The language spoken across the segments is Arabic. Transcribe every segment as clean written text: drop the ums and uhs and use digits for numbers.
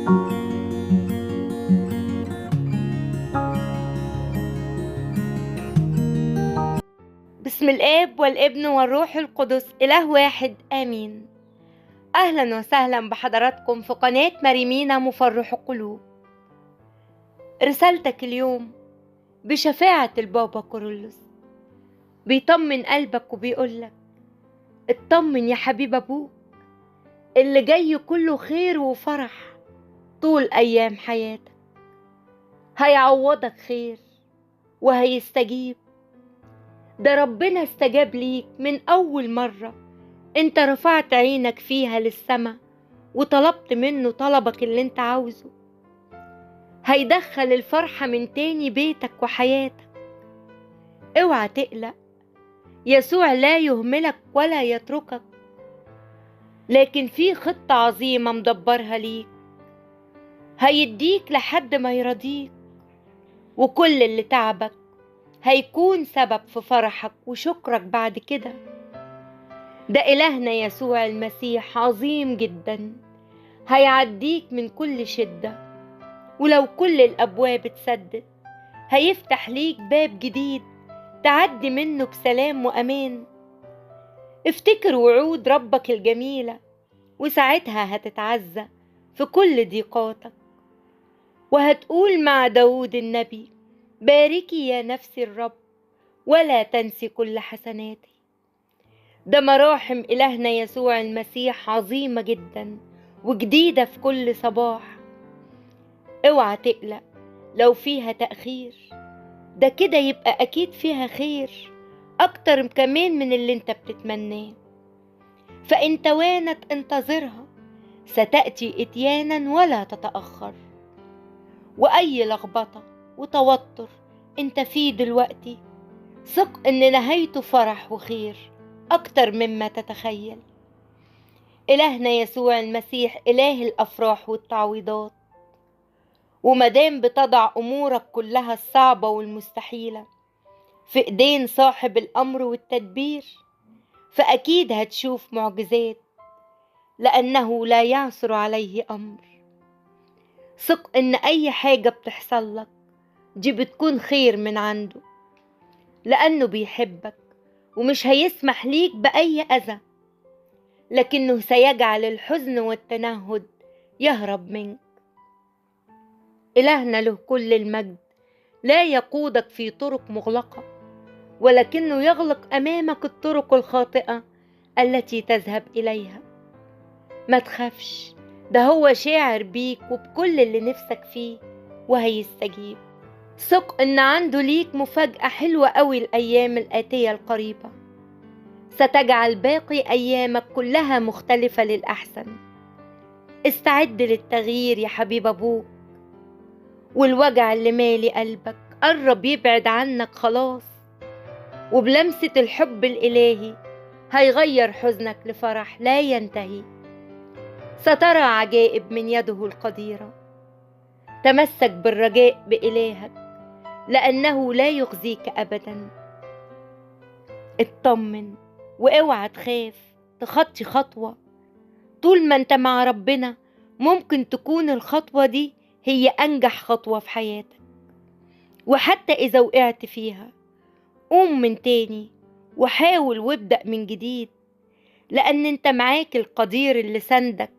بسم الآب والابن والروح القدس إله واحد آمين. أهلا وسهلا بحضراتكم في قناة مريمينا مفرح القلوب. رسالتك اليوم بشفاعة البابا كورولوس بيطمن قلبك وبيقولك اطمن يا حبيب أبوك، اللي جاي كله خير وفرح طول أيام حياتك. هيعوضك خير وهيستجيب. ده ربنا استجاب ليك من أول مرة انت رفعت عينك فيها للسما وطلبت منه طلبك اللي انت عاوزه. هيدخل الفرحة من تاني بيتك وحياتك. اوعى تقلق، يسوع لا يهملك ولا يتركك، لكن في خطة عظيمة مدبرها ليك. هيديك لحد ما يرضيك، وكل اللي تعبك هيكون سبب في فرحك وشكرك بعد كده. ده إلهنا يسوع المسيح عظيم جدا، هيعديك من كل شدة، ولو كل الأبواب اتسدت هيفتح ليك باب جديد تعدي منه بسلام وأمان. افتكر وعود ربك الجميلة، وساعتها هتتعزى في كل ضيقاتك، وهتقول مع داود النبي باركي يا نفسي الرب ولا تنسي كل حسناتي. ده مراحم إلهنا يسوع المسيح عظيمة جدا وجديدة في كل صباح. اوعى تقلق لو فيها تأخير، ده كده يبقى أكيد فيها خير أكتر كمان من اللي انت بتتمناه. فإن توانت انتظرها، ستأتي إتيانا ولا تتأخر. وأي لخبطة وتوتر انت فيه دلوقتي، ثق إن نهايته فرح وخير أكتر مما تتخيل. إلهنا يسوع المسيح إله الأفراح والتعويضات، ومدام بتضع أمورك كلها الصعبة والمستحيلة في إيدين صاحب الأمر والتدبير، فأكيد هتشوف معجزات، لأنه لا يعثر عليه أمر. ثق إن أي حاجة بتحصل لك دي بتكون خير من عنده، لأنه بيحبك ومش هيسمح ليك بأي أذى، لكنه سيجعل الحزن والتنهد يهرب منك. إلهنا له كل المجد لا يقودك في طرق مغلقة، ولكنه يغلق أمامك الطرق الخاطئة التي تذهب إليها. ما تخافش، ده هو شاعر بيك وبكل اللي نفسك فيه وهيستجيب. ثق إن عنده ليك مفاجأة حلوة قوي الأيام الآتية القريبة، ستجعل باقي أيامك كلها مختلفة للأحسن. استعد للتغيير يا حبيب أبوك، والوجع اللي مالي قلبك قرب يبعد عنك خلاص، وبلمسة الحب الإلهي هيغير حزنك لفرح لا ينتهي. سترى عجائب من يده القديرة. تمسك بالرجاء بإلهك، لأنه لا يخزيك أبدا. اطمن واوعى تخاف تخطي خطوة. طول ما انت مع ربنا ممكن تكون الخطوة دي هي أنجح خطوة في حياتك. وحتى إذا وقعت فيها قوم من تاني وحاول وابدأ من جديد، لأن انت معاك القدير اللي سندك.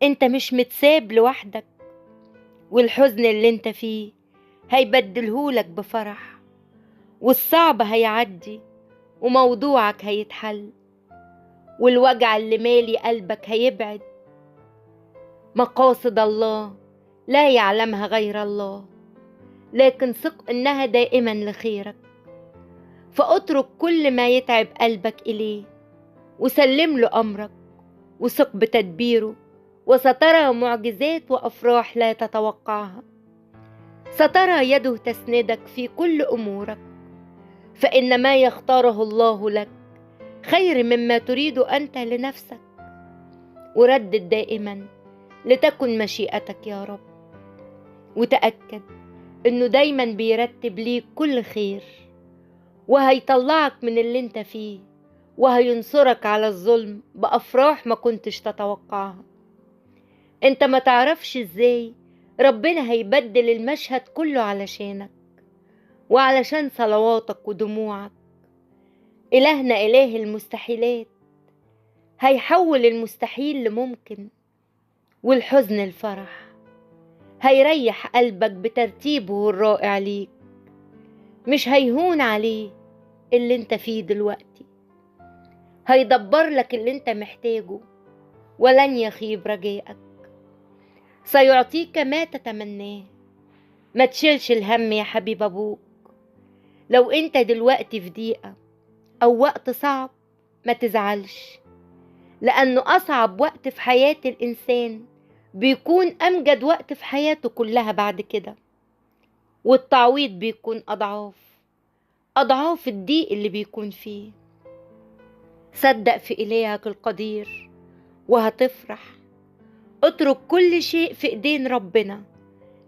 انت مش متساب لوحدك، والحزن اللي انت فيه هيبدلهولك بفرح، والصعب هيعدي وموضوعك هيتحل، والوجع اللي مالي قلبك هيبعد. مقاصد الله لا يعلمها غير الله، لكن ثق إنها دائما لخيرك. فأترك كل ما يتعب قلبك إليه وسلم له أمرك، وثق بتدبيره، وسترى معجزات وأفراح لا تتوقعها. سترى يده تسندك في كل أمورك، فإن ما يختاره الله لك خير مما تريد أنت لنفسك. وردد دائما لتكن مشيئتك يا رب، وتأكد إنه دايما بيرتب ليك كل خير، وهيطلعك من اللي انت فيه، وهينصرك على الظلم بأفراح ما كنتش تتوقعها. انت ما تعرفش ازاي ربنا هيبدل المشهد كله علشانك وعلشان صلواتك ودموعك. إلهنا إله المستحيلات، هيحول المستحيل لممكن والحزن الفرح، هيريح قلبك بترتيبه الرائع ليك. مش هيهون عليه اللي انت فيه دلوقتي، هيدبر لك اللي انت محتاجه ولن يخيب رجائك. سيعطيك ما تتمناه. ما تشيلش الهم يا حبيب أبوك. لو انت دلوقتي في ضيقة أو وقت صعب ما تزعلش، لأنه أصعب وقت في حياة الإنسان بيكون أمجد وقت في حياته كلها بعد كده، والتعويض بيكون أضعاف الضيق اللي بيكون فيه. صدق في إلهك القدير وهتفرح. اترك كل شيء في إيدين ربنا،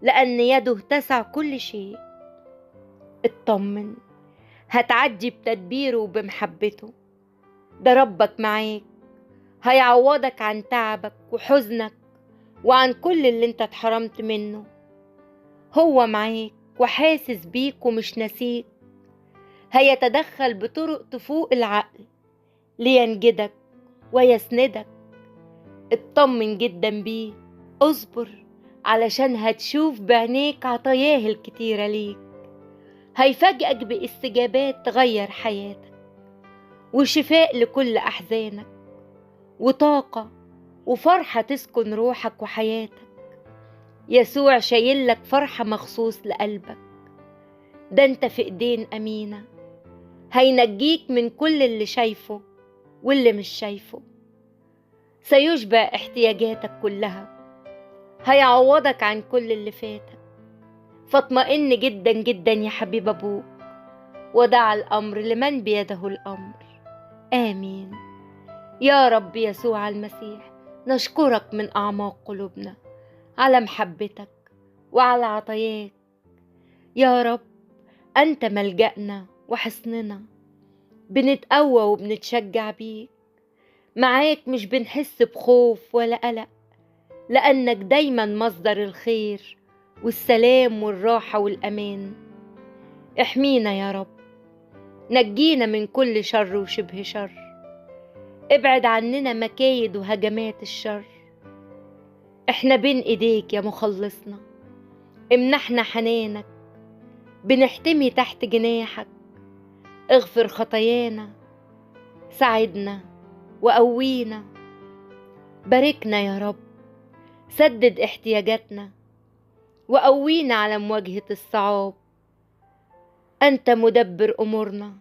لأن يده تسع كل شيء. اطمن، هتعدي بتدبيره وبمحبته. ده ربك معاك، هيعوضك عن تعبك وحزنك وعن كل اللي انت اتحرمت منه. هو معاك وحاسس بيك ومش ناسيك. هيتدخل بطرق تفوق العقل لينجدك ويسندك. اطمن جدا بيه. اصبر علشان هتشوف بعينيك عطاياه الكتيرة ليك. هيفاجئك باستجابات تغير حياتك وشفاء لكل أحزانك وطاقة وفرحة تسكن روحك وحياتك. يسوع شايلك فرحة مخصوص لقلبك. ده انت في ايدين أمينة. هينجيك من كل اللي شايفه واللي مش شايفه. سيشبع احتياجاتك كلها. هيعوضك عن كل اللي فاتك. فاطمئن جدا جدا يا حبيب أبوك، ودع الأمر لمن بيده الأمر. آمين. يا رب يسوع المسيح، نشكرك من أعماق قلوبنا على محبتك وعلى عطاياك. يا رب أنت ملجأنا وحصننا، بنتقوى وبنتشجع بيك. معاك مش بنحس بخوف ولا قلق، لأنك دايما مصدر الخير والسلام والراحة والأمان. احمينا يا رب، نجينا من كل شر وشبه شر. ابعد عننا مكايد وهجمات الشر. احنا بين ايديك يا مخلصنا، امنحنا حنانك، بنحتمي تحت جناحك. اغفر خطايانا، ساعدنا وقوينا. باركنا يا رب، سدد احتياجاتنا وقوينا على مواجهة الصعاب. أنت مدبر أمورنا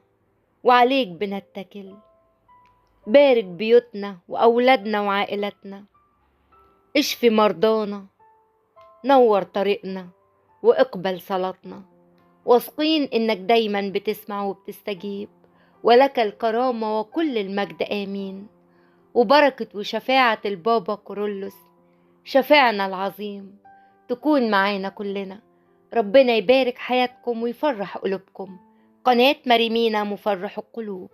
وعليك بنتكل. بارك بيوتنا وأولادنا وعائلتنا. اشفي مرضانا، نور طريقنا واقبل صلاتنا. واثقين إنك دايما بتسمع وبتستجيب، ولك الكرامة وكل المجد. آمين. وبركة وشفاعة البابا كورولوس شفاعنا العظيم تكون معانا كلنا. ربنا يبارك حياتكم ويفرح قلوبكم. قناة مريمينا مفرح القلوب.